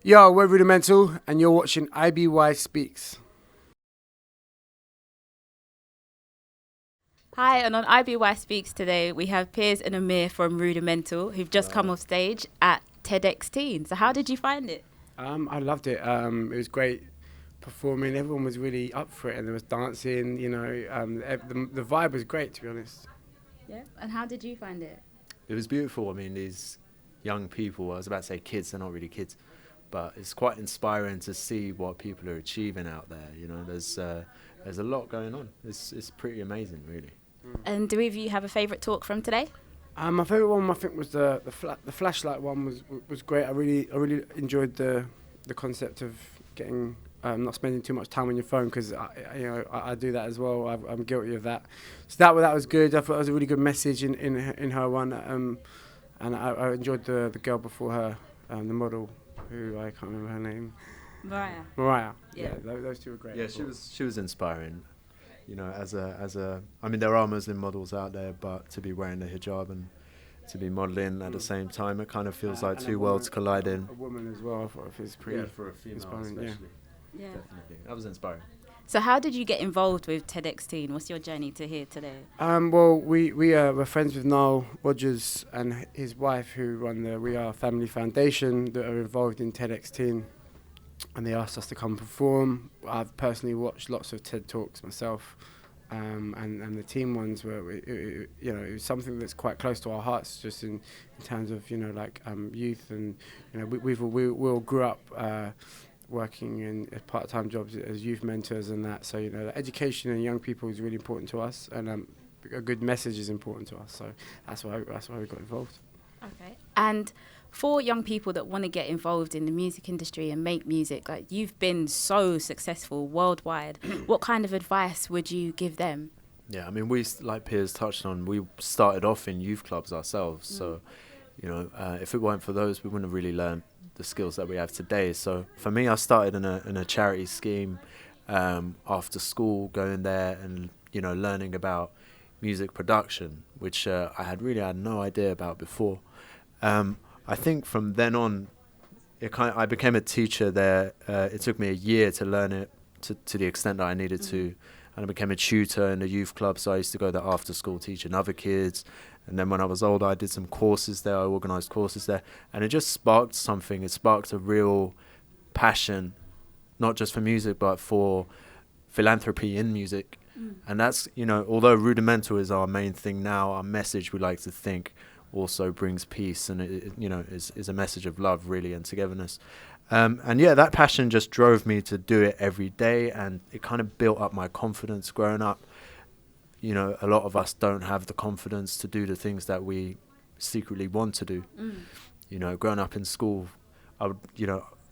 Yo, we're Rudimental, and you're watching IBY Speaks. Hi, and on IBY Speaks today, we have Piers and Amir from Rudimental, who've just come off stage at TedXTeen. So how did you find it? I loved it. It was great performing. Everyone was really up for it, and there was dancing. The vibe was great, to be honest. Yeah. And how did you find it? It was beautiful. I mean, these young people, I was about to say kids, they're not really kids, but it's quite inspiring to see what people are achieving out there. You know, there's a lot going on. It's pretty amazing, really. And do either of you have a favourite talk from today? My favourite one, I think, was the flashlight one. Was great. I really enjoyed the concept of getting not spending too much time on your phone, because I do that as well. I'm guilty of that. So that was good. I thought it was a really good message in her one. And I enjoyed the girl before her, the model, who I can't remember her name. Mariah. Yeah, those two were great. Yeah, she was inspiring. You know, I mean, there are Muslim models out there, but to be wearing the hijab and to be modelling at the same time, it kind of feels like two worlds colliding. A woman as well, I thought it was pretty for a female inspiring, especially. Yeah. Definitely. That was inspiring. So how did you get involved with TedXTeen? What's your journey to here today? Well, we're friends with Niall Rogers and his wife, who run the We Are Family Foundation, that are involved in TedXTeen, and they asked us to come perform. I've personally watched lots of TED Talks myself, and the team ones were, it was something that's quite close to our hearts, just in terms of youth, and we all grew up working in part-time jobs as youth mentors and that. So education and young people is really important to us, and a good message is important to us. So that's why we got involved. Okay. And for young people that want to get involved in the music industry and make music, like you've been so successful worldwide, what kind of advice would you give them? Yeah, I mean, we, like Piers touched on, we started off in youth clubs ourselves. So, if it weren't for those, we wouldn't have really learned the skills that we have today. So for me, I started in a charity scheme after school, going there and learning about music production, which I had no idea about before. I think from then on, I became a teacher there. It took me a year to learn it to the extent that I needed to, and I became a tutor in the youth club. So I used to go there after school teaching other kids. And then when I was older, I did some courses there. I organised courses there, and it just sparked something. It sparked a real passion, not just for music, but for philanthropy in music. And that's, although Rudimental is our main thing now, our message, we like to think, also brings peace, and it is a message of love, really, and togetherness. That passion just drove me to do it every day, and it kind of built up my confidence growing up. A lot of us don't have the confidence to do the things that we secretly want to do. Growing up in school, I would,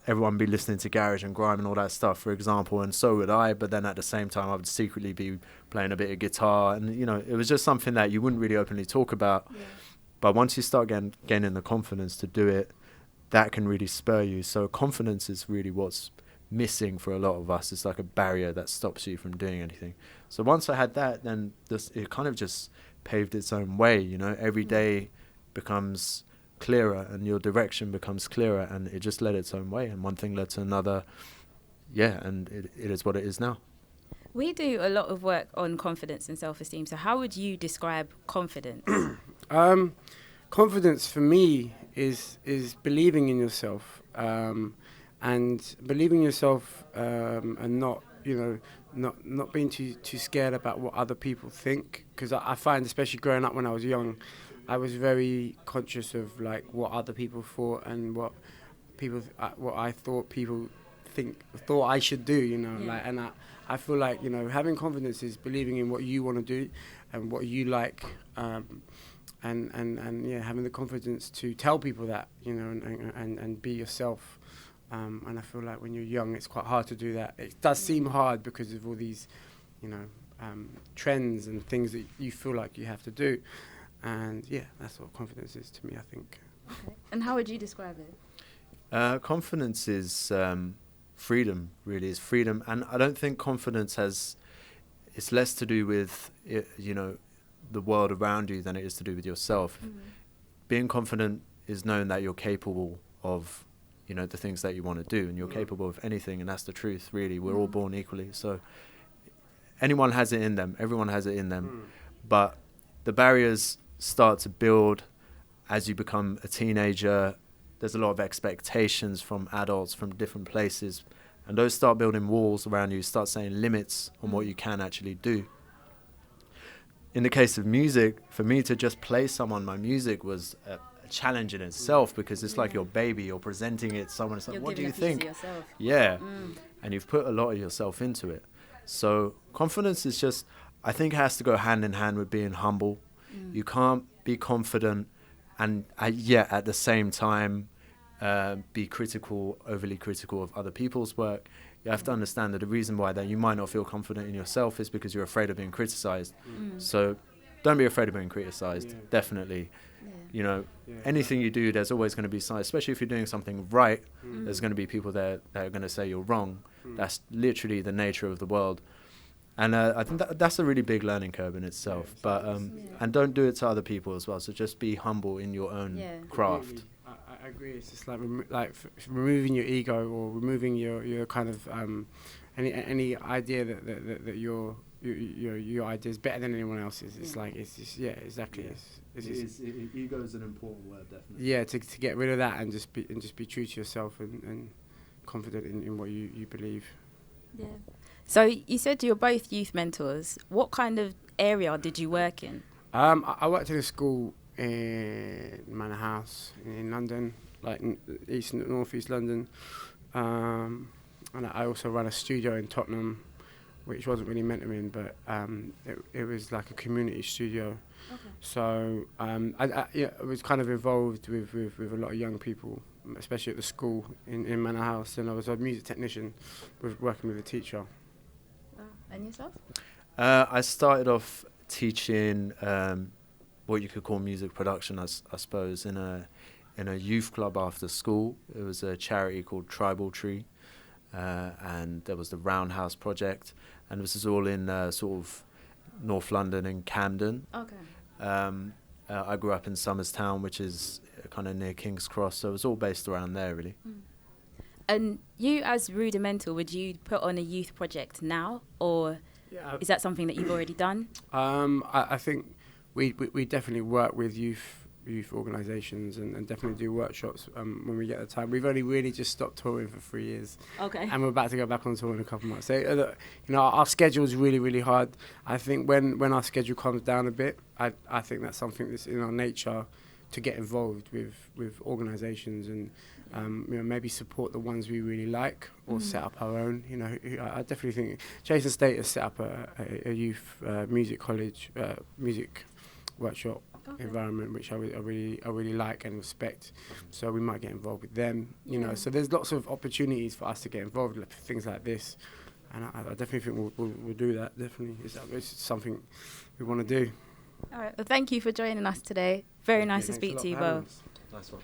everyone be listening to garage and grime and all that stuff, for example, and so would I. But then at the same time, I would secretly be playing a bit of guitar, and it was just something that you wouldn't really openly talk about. Yeah. But once you start gaining the confidence to do it, that can really spur you. So confidence is really what's missing for a lot of us. It's like a barrier that stops you from doing anything. So once I had that, then it kind of just paved its own way. Every day becomes clearer, and your direction becomes clearer, and it just led its own way, and one thing led to another. Yeah, and it is what it is now. We do a lot of work on confidence and self-esteem. So how would you describe confidence? Confidence for me is believing in yourself, and believing in yourself, and not being too scared about what other people think. Because I find, especially growing up when I was young, I was very conscious of what other people thought, and what I thought people thought I should do. And I feel like having confidence is believing in what you want to do and what you like, and having the confidence to tell people that, and be yourself. And I feel like when you're young, it's quite hard to do that. It does seem hard because of all these, trends and things that you feel like you have to do. And that's what confidence is to me, I think. Okay. And how would you describe it? Confidence is freedom, really, is freedom. And I don't think confidence it's less to do with, the world around you than it is to do with yourself. Being confident is knowing that you're capable of you know, the things that you want to do, and you're capable of anything, and that's the truth, really. We're all born equally, so anyone has it in them, everyone has it in them, but the barriers start to build as you become a teenager. There's a lot of expectations from adults from different places, and those start building walls around you, start saying limits on what you can actually do. In the case of music, for me to just play someone my music was a challenge in itself, because it's like your baby, you're presenting it to someone, it's like, what do you think? Yeah, and you've put a lot of yourself into it. So confidence is just, I think it has to go hand in hand with being humble. You can't be confident and yet at the same time be critical, overly critical of other people's work. You have to understand that the reason why that you might not feel confident in yourself is because you're afraid of being criticized. So don't be afraid of being criticized, definitely. You know, anything you do, there's always going to be some, especially if you're doing something right, there's going to be people there that are going to say you're wrong. That's literally the nature of the world. And I think that's a really big learning curve in itself. But and don't do it to other people as well. So just be humble in your own craft. I agree. It's just like removing your ego, or removing your kind of any idea that your idea is better than anyone else's. It's like, it's just, exactly. Ego is an important word, definitely. Yeah, to get rid of that and just be true to yourself and confident in what you believe. Yeah. So you said you're both youth mentors. What kind of area did you work in? I worked in a school in Manor House in London, like northeast London, and I also ran a studio in Tottenham, which wasn't really mentoring, but it was like a community studio. Okay. So I was kind of involved with a lot of young people, especially at the school in Manor House, and I was a music technician, working with a teacher. And yourself? I started off teaching what you could call music production, I suppose, in a youth club after school. It was a charity called Tribal Tree, and there was the Roundhouse Project, and this is all in sort of North London and Camden. Okay. I grew up in Somerstown, which is kind of near King's Cross, so it was all based around there, really. And you, as Rudimental, would you put on a youth project now, or is that something that you've already done? I think we definitely work with youth organisations and definitely do workshops when we get the time. We've only really just stopped touring for 3 years. Okay. And we're about to go back on tour in a couple of months. So, our schedule is really, really hard. I think when our schedule comes down a bit, I think that's something that's in our nature to get involved with organisations and maybe support the ones we really like, or set up our own. I definitely think Jason State has set up a youth music college, music workshop environment, which I really like and respect. So we might get involved with them. So there's lots of opportunities for us to get involved with things like this, and I definitely think we'll do that. Definitely, it's something we want to do. All right. Well, thank you for joining us today. Very nice to speak to you both. Nice one.